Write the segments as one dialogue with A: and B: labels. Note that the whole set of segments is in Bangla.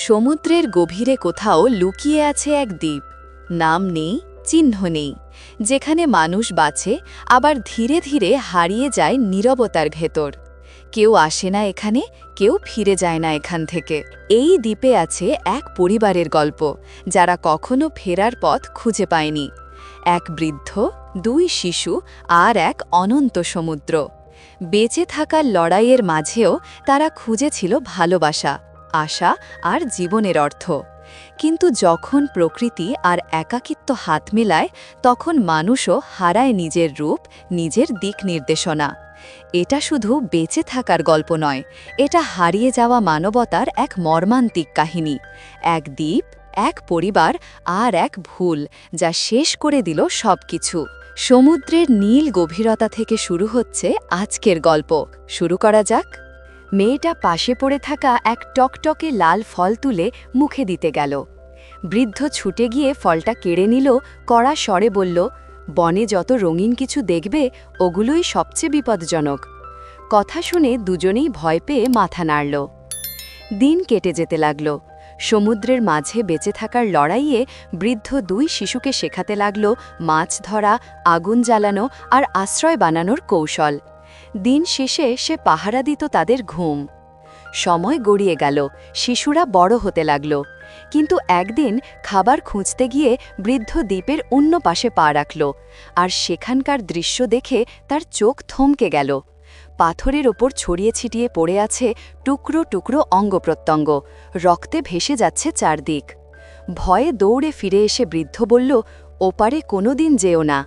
A: সমুদ্রের গভীরে কোথাও লুকিয়ে আছে এক দ্বীপ। নাম নেই, চিহ্ন নেই, যেখানে মানুষ বাঁচে আবার ধীরে ধীরে হারিয়ে যায় নীরবতার ভেতর। কেউ আসে না এখানে, কেউ ফিরে যায় না এখান থেকে। এই দ্বীপে আছে এক পরিবারের গল্প, যারা কখনো ফেরার পথ খুঁজে পায়নি। এক বৃদ্ধ, দুই শিশু আর এক অনন্ত সমুদ্র। বেঁচে থাকার লড়াইয়ের মাঝেও তারা খুঁজেছিল ভালোবাসা, আশা আর জীবনের অর্থ। কিন্তু যখন প্রকৃতি আর একাকিত্ব হাত মেলায়, তখন মানুষও হারায় নিজের রূপ, নিজের দিক নির্দেশনা। এটা শুধু বেঁচে থাকার গল্প নয়, এটা হারিয়ে যাওয়া মানবতার এক মর্মান্তিক কাহিনী। এক দ্বীপ, এক পরিবার আর এক ভুল, যা শেষ করে দিল সবকিছু। সমুদ্রের নীল গভীরতা থেকে শুরু হচ্ছে আজকের গল্প। শুরু করা যাক। মেয়েটা পাশে পড়ে থাকা এক টকটকে লাল ফল তুলে মুখে দিতে গেল। বৃদ্ধ ছুটে গিয়ে ফলটা কেড়ে নিল, কড়া স্বরে বলল, বনে যত রঙিন কিছু দেখবে, ওগুলোই সবচেয়ে বিপজ্জনক। কথা শুনে দুজনেই ভয় পেয়ে মাথা নাড়ল। দিন কেটে যেতে লাগল। সমুদ্রের মাঝে বেঁচে থাকার লড়াইয়ে বৃদ্ধ দুই শিশুকে শেখাতে লাগল মাছ ধরা, আগুন জ্বালানো আর আশ্রয় বানানোর কৌশল। দিন শেষে সে পাহারা দিত তাদের ঘুম। সময় গড়িয়ে গেল, শিশুরা বড় হতে লাগল। কিন্তু একদিন খাবার খুঁজতে গিয়ে বৃদ্ধ দ্বীপের অন্য পাশে পা রাখল, আর সেখানকার দৃশ্য দেখে তার চোখ থমকে গেল। পাথরের ওপর ছড়িয়ে ছিটিয়ে পড়ে আছে টুকরো টুকরো অঙ্গপ্রত্যঙ্গ, রক্তে ভেসে যাচ্ছে চারদিক। ভয়ে দৌড়ে ফিরে এসে বৃদ্ধ বলল, ওপারে কোনোদিন যেও না।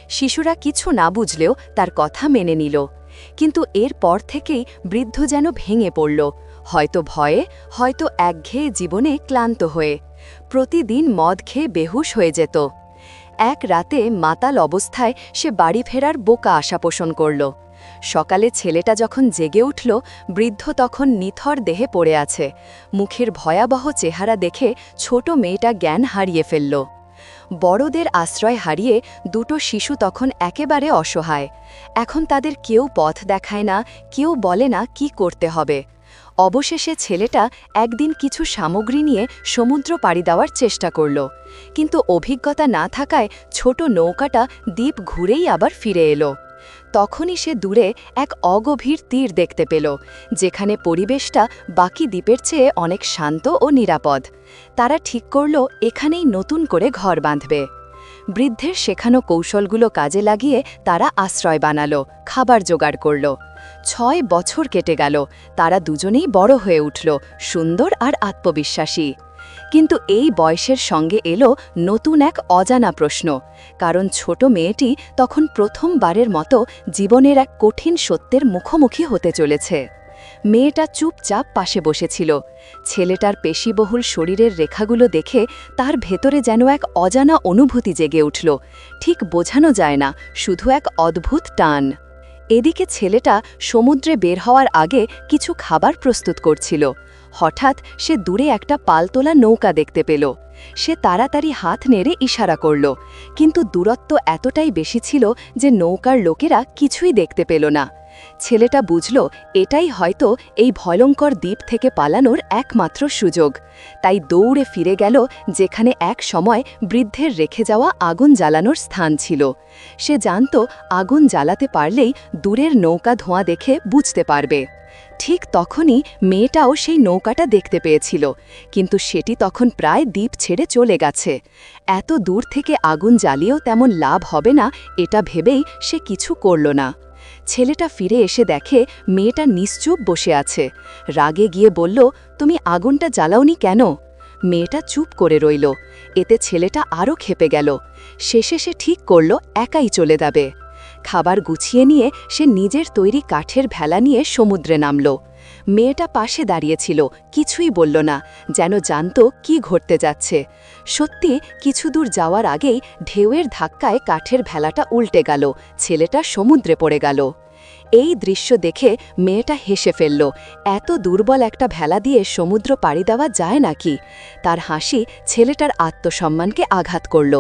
A: শিশুরা কিছু না বুঝলেও তার কথা মেনে নিল। কিন্তু এর পর থেকেই বৃদ্ধ যেন ভেঙে পড়ল, হয়তো ভয়ে, হয়তো একঘেয়ে জীবনে ক্লান্ত হয়ে। প্রতিদিন মদ খেয়ে বেহুশ হয়ে যেত। এক রাতে মাতাল অবস্থায় সে বাড়ি ফেরার বোকা আশা পোষণ করল। সকালে ছেলেটা যখন জেগে উঠল, বৃদ্ধ তখন নিথর দেহে পড়ে আছে। মুখের ভয়াবহ চেহারা দেখে ছোট মেয়েটা জ্ঞান হারিয়ে ফেলল। বড়দের আশ্রয় হারিয়ে দুটো শিশু তখন একেবারে অসহায়। এখন তাদের কেউ পথ দেখায় না, কেউ বলে না কি করতে হবে। অবশেষে ছেলেটা একদিন কিছু সামগ্রী নিয়ে সমুদ্র পাড়ি দেওয়ার চেষ্টা করল। কিন্তু অভিজ্ঞতা না থাকায় ছোট নৌকাটা দ্বীপ ঘুরেই আবার ফিরে এলো। তখনই সে দূরে এক অগভীর তীর দেখতে পেল, যেখানে পরিবেশটা বাকি দ্বীপের চেয়ে অনেক শান্ত ও নিরাপদ। তারা ঠিক করল এখানেই নতুন করে ঘর বাঁধবে। বৃদ্ধের শেখানো কৌশলগুলো কাজে লাগিয়ে তারা আশ্রয় বানালো, খাবার জোগাড় করল। 6 বছর কেটে গেল, তারা দুজনেই বড় হয়ে উঠল, সুন্দর আর আত্মবিশ্বাসী। কিন্তু এই বয়সের সঙ্গে এলো নতুন এক অজানা প্রশ্ন, কারণ ছোট মেয়েটি তখন প্রথমবারের মতো জীবনের এক কঠিন সত্যের মুখোমুখি হতে চলেছে। মেয়েটা চুপচাপ পাশে বসেছিল। ছেলেটার পেশিবহুল শরীরের রেখাগুলো দেখে তার ভেতরে যেন এক অজানা অনুভূতি জেগে উঠল। ঠিক বোঝানো যায় না, শুধু এক অদ্ভুত টান। এদিকে ছেলেটা সমুদ্রে বের হওয়ার আগে কিছু খাবার প্রস্তুত করছিল। হঠাৎ সে দূরে একটা পালতোলা নৌকা দেখতে পেল। সে তাড়াতাড়ি হাত নেড়ে ইশারা করল, কিন্তু দূরত্ব এতটাই বেশি ছিল যে নৌকার লোকেরা কিছুই দেখতে পেল না। ছেলেটা বুঝল এটাই হয়তো এই ভয়ঙ্কর দ্বীপ থেকে পালানোর একমাত্র সুযোগ। তাই দৌড়ে ফিরে গেল যেখানে এক সময় বৃদ্ধের রেখে যাওয়া আগুন জ্বালানোর স্থান ছিল। সে জানত আগুন জ্বালাতে পারলেই দূরের নৌকা ধোঁয়া দেখে বুঝতে পারবে। ঠিক তখনই মেয়েটাও সেই নৌকাটা দেখতে পেয়েছিল, কিন্তু সেটি তখন প্রায় দ্বীপ ছেড়ে চলে গেছে। এত দূর থেকে আগুন জ্বালিয়েও তেমন লাভ হবে না, এটা ভেবেই সে কিছু করল না। ছেলেটা ফিরে এসে দেখে মেয়েটা নিশ্চুপ বসে আছে। রাগে গিয়ে বলল, তুমি আগুনটা জ্বালাওনি কেন? মেয়েটা চুপ করে রইল। এতে ছেলেটা আরও ক্ষেপে গেল। শেষে সে ঠিক করল একাই চলে যাবে। খাবার গুছিয়ে নিয়ে সে নিজের তৈরি কাঠের ভেলা নিয়ে সমুদ্রে নামল। মেয়েটা পাশে দাঁড়িয়েছিল, কিছুই বলল না, যেন জানত কি ঘটতে যাচ্ছে। সত্যি কিছু দূর যাওয়ার আগেই ঢেউয়ের ধাক্কায় কাঠের ভেলাটা উল্টে গেল, ছেলেটা সমুদ্রে পড়ে গেল। এই দৃশ্য দেখে মেয়েটা হেসে ফেলল। এত দুর্বল একটা ভেলা দিয়ে সমুদ্র পাড়ি দেওয়া যায় নাকি? তার হাসি ছেলেটার আত্মসম্মানকে আঘাত করল।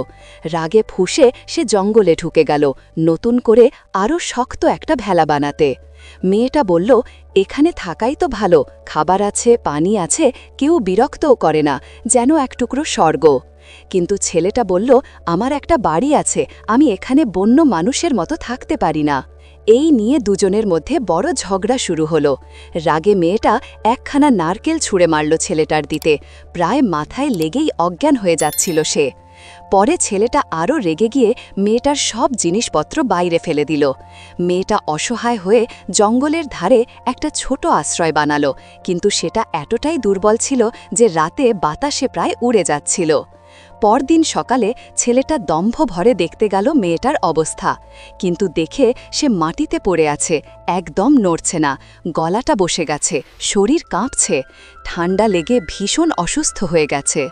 A: রাগে ফুঁসে সে জঙ্গলে ঢুকে গেল, নতুন করে আরও শক্ত একটা ভেলা বানাতে। মেয়েটা বলল, এখানে থাকাই তো ভালো, খাবার আছে, পানি আছে, কেউ বিরক্তও করে না, যেন এক টুকরো স্বর্গ। কিন্তু ছেলেটা বলল, আমার একটা বাড়ি আছে, আমি এখানে বন্য মানুষের মতো থাকতে পারি না। এই নিয়ে দুজনের মধ্যে বড় ঝগড়া শুরু হলো। রাগে মেয়েটা একখানা নারকেল ছুঁড়ে মারল ছেলেটার দিতে, প্রায় মাথায় লেগেই অজ্ঞান হয়ে যাচ্ছিল সে। পরে ছেলেটা আরও রেগে গিয়ে মেয়েটার সব জিনিসপত্র বাইরে ফেলে দিল। মেয়েটা অসহায় হয়ে জঙ্গলের ধারে একটা ছোট আশ্রয় বানালো, কিন্তু সেটা এতটাই দুর্বল ছিল যে রাতে বাতাসে প্রায় উড়ে যাচ্ছিল। পরদিন সকালে ছেলেটা দম্ভ ভরে দেখতে গেল মেয়েটার অবস্থা, কিন্তু দেখে সে মাটিতে পড়ে আছে, একদম নড়ছে না, গলাটা বসে গেছে, শরীর কাঁপছে, ঠান্ডা লেগে ভীষণ অসুস্থ হয়ে গেছে।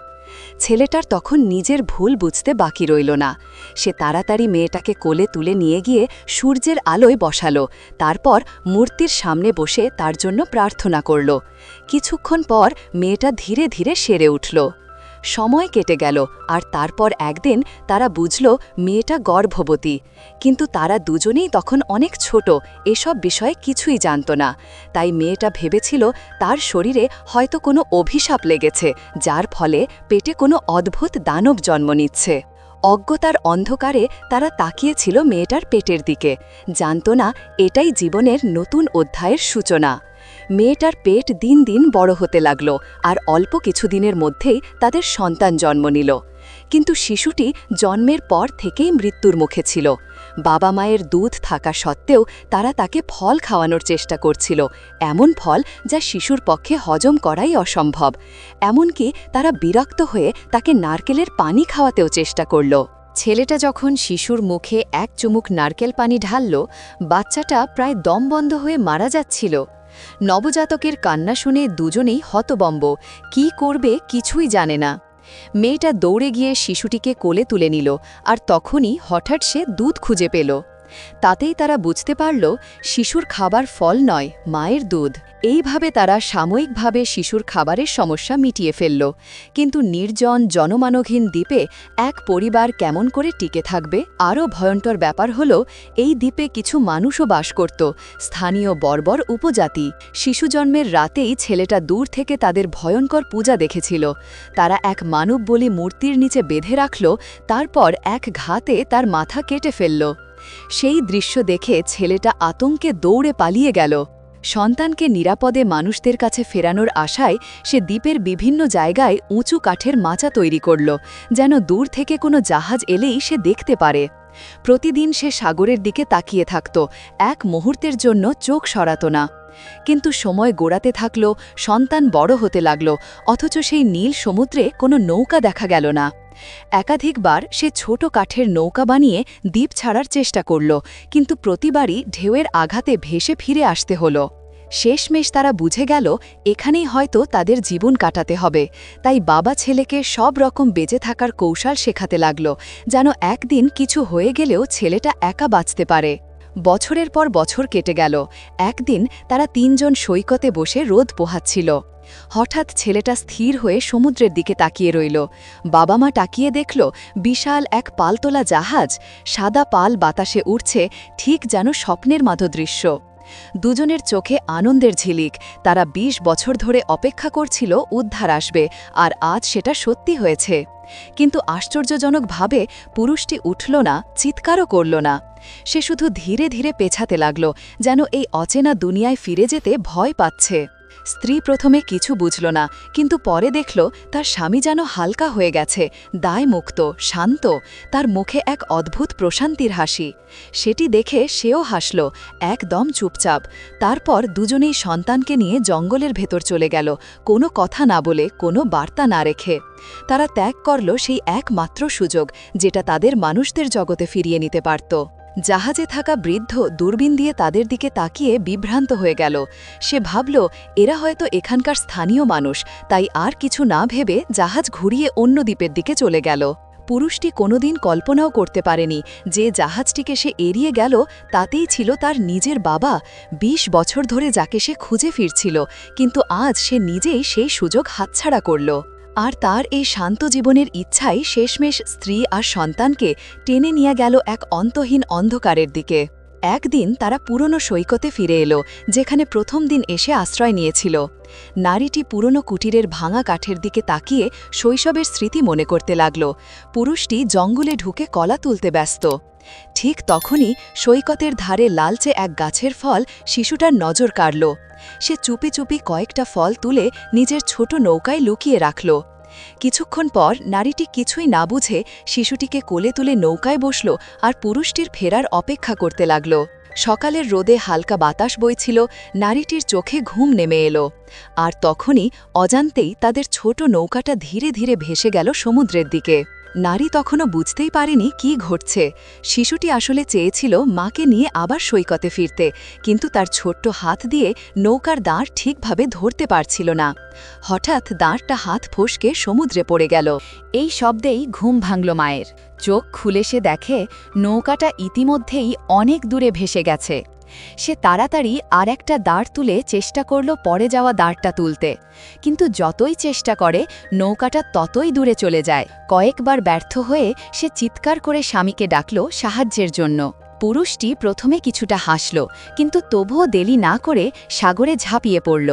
A: ছেলেটার তখন নিজের ভুল বুঝতে বাকি রইল না। সে তাড়াতাড়ি মেয়েটাকে কোলে তুলে নিয়ে গিয়ে সূর্যের আলোয় বসালো, তারপর মূর্তির সামনে বসে তার জন্য প্রার্থনা করল। কিছুক্ষণ পর মেয়েটা ধীরে ধীরে সেরে উঠল। সময় কেটে গেল, আর তারপর একদিন তারা বুঝল মেয়েটা গর্ভবতী। কিন্তু তারা দুজনেই তখন অনেক ছোট, এসব বিষয়ে কিছুই জানত না। তাই মেয়েটা ভেবেছিল তার শরীরে হয়তো কোনো অভিশাপ লেগেছে, যার ফলে পেটে কোনো অদ্ভুত দানব জন্ম নিচ্ছে। অজ্ঞতার অন্ধকারে তারা তাকিয়েছিল মেয়েটার পেটের দিকে, জানত না এটাই জীবনের নতুন অধ্যায়ের সূচনা। মেয়েটার পেট দিন দিন বড় হতে লাগল, আর অল্প কিছুদিনের মধ্যেই তাদের সন্তান জন্ম নিল। কিন্তু শিশুটি জন্মের পর থেকেই মৃত্যুর মুখে ছিল। বাবা মায়ের দুধ থাকা সত্ত্বেও তারা তাকে ফল খাওয়ানোর চেষ্টা করছিল, এমন ফল যা শিশুর পক্ষে হজম করাই অসম্ভব। এমনকি তারা বিরক্ত হয়ে তাকে নারকেলের পানি খাওয়াতেও চেষ্টা করল। ছেলেটা যখন শিশুর মুখে এক চুমুক নারকেল পানি ঢালল, বাচ্চাটা প্রায় দম বন্ধ হয়ে মারা যাচ্ছিল। নবজাতকের কান্না শুনে দুজনেই হতবম্ব, কি করবে কিছুই জানে না। মেয়েটা দৌড়ে গিয়ে শিশুটিকে কোলে তুলে নিল, আর তখনই হঠাৎ সে দুধ খুঁজে পেল। তাতেই তারা বুঝতে পারল শিশুর খাবার ফল নয়, মায়ের দুধ। এইভাবে তারা সাময়িকভাবে শিশুর খাবারের সমস্যা মিটিয়ে ফেলল। কিন্তু নির্জন জনমানবহীন দ্বীপে এক পরিবার কেমন করে টিকে থাকবে? আরও ভয়ঙ্কর ব্যাপার হল, এই দ্বীপে কিছু মানুষও বাস করত, স্থানীয় বর্বর উপজাতি। শিশু জন্মের রাতেই ছেলেটা দূর থেকে তাদের ভয়ঙ্কর পূজা দেখেছিল। তারা এক মানব বলি মূর্তির নিচে বেঁধে রাখল, তারপর এক ঘাতে তার মাথা কেটে ফেলল। সেই দৃশ্য দেখে ছেলেটা আতঙ্কে দৌড়ে পালিয়ে গেল। সন্তানকে নিরাপদে মানুষদের কাছে ফেরানোর আশায় সে দ্বীপের বিভিন্ন জায়গায় উঁচু কাঠের মাচা তৈরি করল, যেন দূর থেকে কোনো জাহাজ এলেই সে দেখতে পারে। প্রতিদিন সে সাগরের দিকে তাকিয়ে থাকত, এক মুহূর্তের জন্য চোখ সরাত না। কিন্তু সময় গড়াতে থাকল, সন্তান বড় হতে লাগল, অথচ সেই নীল সমুদ্রে কোনো নৌকা দেখা গেল না। একাধিকবার সে ছোট কাঠের নৌকা বানিয়ে দ্বীপ ছাড়ার চেষ্টা করল, কিন্তু প্রতিবারই ঢেউয়ের আঘাতে ভেসে ফিরে আসতে হল। শেষমেশ তারা বুঝে গেল এখানেই হয়তো তাদের জীবন কাটাতে হবে। তাই বাবা ছেলেকে সব রকম বেঁচে থাকার কৌশল শেখাতে লাগল, যেন একদিন কিছু হয়ে গেলেও ছেলেটা একা বাঁচতে পারে। বছরের পর বছর কেটে গেল। একদিন তারা তিনজন সৈকতে বসে রোদ পোহাচ্ছিল। হঠাৎ ছেলেটা স্থির হয়ে সমুদ্রের দিকে তাকিয়ে রইল। বাবা মা তাকিয়ে দেখল বিশাল এক পালতোলা জাহাজ, সাদা পাল বাতাসে উড়ছে, ঠিক যেন স্বপ্নের মতো দৃশ্য। দুজনের চোখে আনন্দের ঝিলিক। তারা ২০ বছর ধরে অপেক্ষা করছিল উদ্ধার আসবে, আর আজ সেটা সত্যি হয়েছে। কিন্তু আশ্চর্যজনকভাবে পুরুষটি উঠল না, চিৎকারও করল না। সে শুধু ধীরে ধীরে পেছাতে লাগল, যেন এই অচেনা দুনিয়ায় ফিরে যেতে ভয় পাচ্ছে। স্ত্রী প্রথমে কিছু বুঝল না, কিন্তু পরে দেখল তার স্বামী যেন হালকা হয়ে গেছে, দায়মুক্ত, শান্ত, তার মুখে এক অদ্ভুত প্রশান্তির হাসি। সেটি দেখে সেও হাসল, একদম চুপচাপ। তারপর দুজনেই সন্তানকে নিয়ে জঙ্গলের ভেতর চলে গেল, কোনো কথা না বলে, কোনো বার্তা না রেখে। তারা ত্যাগ করল সেই একমাত্র সুযোগ, যেটা তাদের মানুষদের জগতে ফিরিয়ে নিতে পারত। জাহাজে থাকা বৃদ্ধ দূরবীন দিয়ে তাদের দিকে তাকিয়ে বিভ্রান্ত হয়ে গেল। সে ভাবল এরা হয়তো এখানকার স্থানীয় মানুষ, তাই আর কিছু না ভেবে জাহাজ ঘুরিয়ে অন্য দ্বীপের দিকে চলে গেল। পুরুষটি কোনোদিন কল্পনাও করতে পারেনি যে জাহাজটিকে সে এড়িয়ে গেল তাতেই ছিল তার নিজের বাবা, ২০ বছর ধরে যাকে সে খুঁজে ফিরছিল, কিন্তু আজ সে নিজেই সেই সুযোগ হাতছাড়া করল। আর তার এই শান্ত জীবনের ইচ্ছাই শেষমেশ স্ত্রী আর সন্তানকে টেনে নিয়ে গেল এক অন্তহীন অন্ধকারের দিকে। একদিন তারা পুরনো সৈকতে ফিরে এলো, যেখানে প্রথম দিন এসে আশ্রয় নিয়েছিল। নারীটি পুরনো কুটিরের ভাঙা কাঠের দিকে তাকিয়ে শৈশবের স্মৃতি মনে করতে লাগল। পুরুষটি জঙ্গলে ঢুকে কলা তুলতে ব্যস্ত। ঠিক তখনই সৈকতের ধারে লালচে এক গাছের ফল শিশুটার নজর কাড়ল। সে চুপি চুপি কয়েকটা ফল তুলে নিজের ছোট নৌকায় লুকিয়ে রাখল। কিছুক্ষণ পর নারীটি কিছুই না বুঝে শিশুটিকে কোলে তুলে নৌকায় বসল আর পুরুষটির ফেরার অপেক্ষা করতে লাগল। সকালের রোদে হালকা বাতাস বইছিল, নারীটির চোখে ঘুম নেমে এলো। আর তখনই অজান্তেই তাদের ছোট নৌকাটা ধীরে ধীরে ভেসে গেল সমুদ্রের দিকে। নারী তখনও বুঝতেই পারেনি কি ঘটছে। শিশুটি আসলে চেয়েছিল মাকে নিয়ে আবার সৈকতে ফিরতে, কিন্তু তার ছোট্ট হাত দিয়ে নৌকার দাঁড় ঠিকভাবে ধরতে পারছিল না। হঠাৎ দাঁড়টা হাত ফসকে সমুদ্রে পড়ে গেল। এই শব্দেই ঘুম ভাঙল মায়ের। চোখ খুলে সে দেখে নৌকাটা ইতিমধ্যেই অনেক দূরে ভেসে গেছে। সে তাড়াতাড়ি আর একটা দাঁড় তুলে চেষ্টা করল পড়ে যাওয়া দাঁড়টা তুলতে, কিন্তু যতই চেষ্টা করে নৌকাটা ততই দূরে চলে যায়। কয়েকবার ব্যর্থ হয়ে সে চিৎকার করে স্বামীকে ডাকল সাহায্যের জন্য। পুরুষটি প্রথমে কিছুটা হাসল, কিন্তু তবুও দেরি না করে সাগরে ঝাঁপিয়ে পড়ল।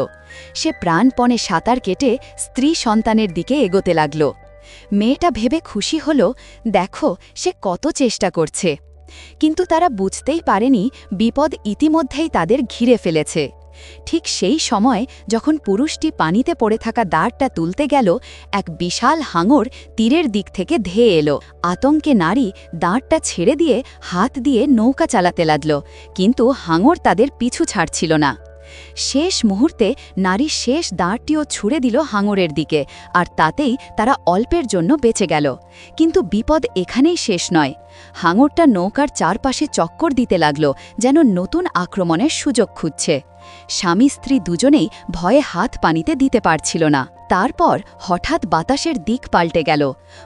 A: সে প্রাণপণে সাঁতার কেটে স্ত্রী সন্তানের দিকে এগোতে লাগল। মেয়েটা ভেবে খুশি হল, দেখো সে কত চেষ্টা করছে। কিন্তু তারা বুঝতেই পারেনি বিপদ ইতিমধ্যেই তাদের ঘিরে ফেলেছে। ঠিক সেই সময় যখন পুরুষটি পানিতে পড়ে থাকা দাঁড়টা তুলতে গেল, এক বিশাল হাঙর তীরের দিক থেকে ধেয়ে এলো। আতঙ্কে নারী দাঁড়টা ছেড়ে দিয়ে হাত দিয়ে নৌকা চালাতে লাগল, কিন্তু হাঙর তাদের পিছু ছাড়ছিল না। শেষ মুহূর্তে নারী শেষ দাঁড়টিও ছুড়ে দিল হাঙরের দিকে, আর তাতেই তারা অল্পের জন্য বেঁচে গেল। কিন্তু বিপদ এখানেই শেষ নয়। হাঙরটা নৌকার চারপাশে চক্কর দিতে লাগল, যেন নতুন আক্রমণের সুযোগ খুঁজছে। স্বামী স্ত্রী দুজনেই ভয়ে হাত পানিতে দিতে পারছিল না। তারপর হঠাৎ বাতাসের দিক পাল্টে গেল।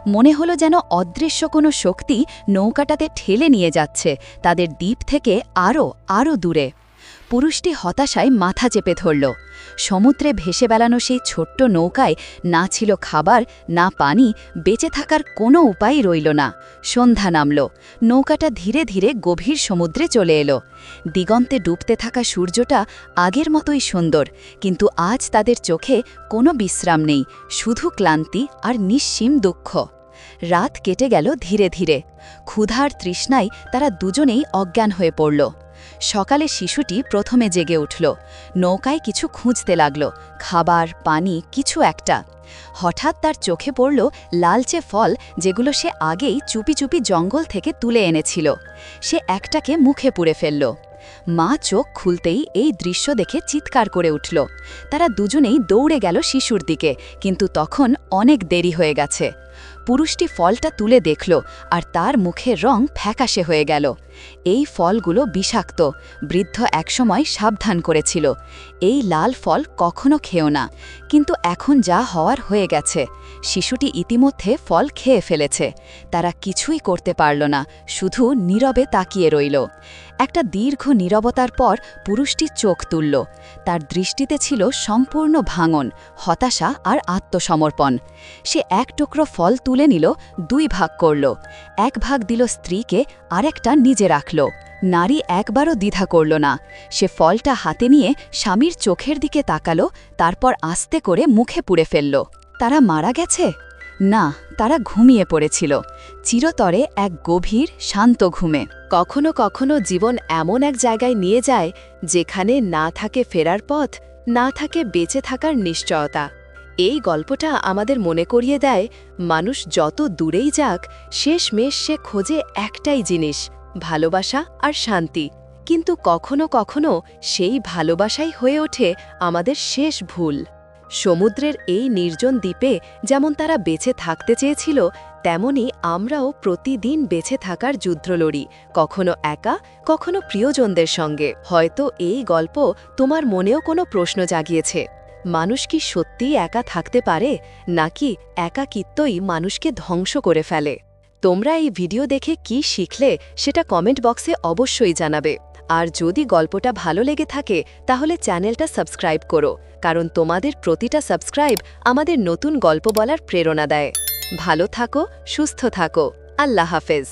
A: মনে হলো যেন অদৃশ্য কোনো শক্তি নৌকাটাতে ঠেলে নিয়ে যাচ্ছে তাদের দ্বীপ থেকে আরও দূরে। পুরুষটি হতাশায় মাথা চেপে ধরল। সমুদ্রে ভেসে বেড়ানো সেই ছোট্ট নৌকায় না ছিল খাবার, না পানি, বেঁচে থাকার কোনো উপায় রইল না। সন্ধ্যা নামল। নৌকাটা ধীরে ধীরে গভীর সমুদ্রে চলে এলো। দিগন্তে ডুবতে থাকা সূর্যটা আগের মতোই সুন্দর, কিন্তু আজ তাদের চোখে কোনো বিশ্রাম নেই, শুধু ক্লান্তি আর নিঃসীম দুঃখ। রাত কেটে গেল ধীরে ধীরে। ক্ষুধার তৃষ্ণায় তারা দুজনেই অজ্ঞান হয়ে পড়ল। সকালে শিশুটি প্রথমে জেগে উঠল। নৌকায় কিছু খুঁজতে লাগল, খাবার, পানি, কিছু একটা। হঠাৎ তার চোখে পড়ল লালচে ফল, যেগুলো সে আগেই চুপি চুপি জঙ্গল থেকে তুলে এনেছিল। সে একটাকে মুখে পুরে ফেলল। মা চোখ খুলতেই এই দৃশ্য দেখে চিৎকার করে উঠল। তারা দুজনেই দৌড়ে গেল শিশুর দিকে, কিন্তু তখন অনেক দেরি হয়ে গেছে। পুরুষটি ফলটা তুলে দেখল, আর তার মুখের রং ফ্যাকাশে হয়ে গেল। এই ফলগুলো বিষাক্ত। বৃদ্ধ একসময় সাবধান করেছিল, এই লাল ফল কখনো খেও না। কিন্তু এখন যা হওয়ার হয়ে গেছে। শিশুটি ইতিমধ্যে ফল খেয়ে ফেলেছে। তারা কিছুই করতে পারল না, শুধু নীরবে তাকিয়ে রইল। একটা দীর্ঘ নীরবতার পর পুরুষটি চোখ তুলল। তার দৃষ্টিতে ছিল সম্পূর্ণ ভাঙন, হতাশা আর আত্মসমর্পণ। সে এক টুকরো ফল তুলে নিল, দুই ভাগ করল। এক ভাগ দিল স্ত্রীকে, আরেকটা নিজে রাখল। নারী একবারও দ্বিধা করল না। সে ফলটা হাতে নিয়ে স্বামীর চোখের দিকে তাকালো, তারপর আস্তে করে মুখে পুরে ফেলল। তারা মারা গেছে? না, তারা ঘুমিয়ে পড়েছিল, চিরতরে এক গভীর শান্ত ঘুমে। কখনো কখনো জীবন এমন এক জায়গায় নিয়ে যায় যেখানে না থাকে ফেরার পথ, না থাকে বেঁচে থাকার নিশ্চয়তা। এই গল্পটা আমাদের মনে করিয়ে দেয়, মানুষ যত দূরেই যাক, শেষমেশ সে খোঁজে একটাই জিনিস, ভালোবাসা আর শান্তি। কিন্তু কখনো কখনো সেই ভালোবাসাই হয়ে ওঠে আমাদের শেষ ভুল। সমুদ্রের এই নির্জন দ্বীপে যেমন তারা বেঁচে থাকতে চেয়েছিল, তেমনি আমরাও প্রতিদিন বেঁচে থাকার যুদ্ধ লড়ি, কখনো একা, কখনো প্রিয়জনদের সঙ্গে। হয়তো এই গল্প তোমার মনেও কোনো প্রশ্ন জাগিয়েছে। মানুষ কি সত্যিই একা থাকতে পারে, নাকি একাকিত্বই মানুষকে ধ্বংস করে ফেলে? তোমরা এই ভিডিও দেখে কি শিখলে সেটা কমেন্ট বক্সে অবশ্যই জানাবে। আর যদি গল্পটা ভালো লেগে থাকে তাহলে চ্যানেলটা সাবস্ক্রাইব করো, কারণ তোমাদের প্রতিটা সাবস্ক্রাইব আমাদের নতুন গল্প বলার প্রেরণা দেয়। ভালো থাকো, সুস্থ থাকো। আল্লাহ হাফেজ।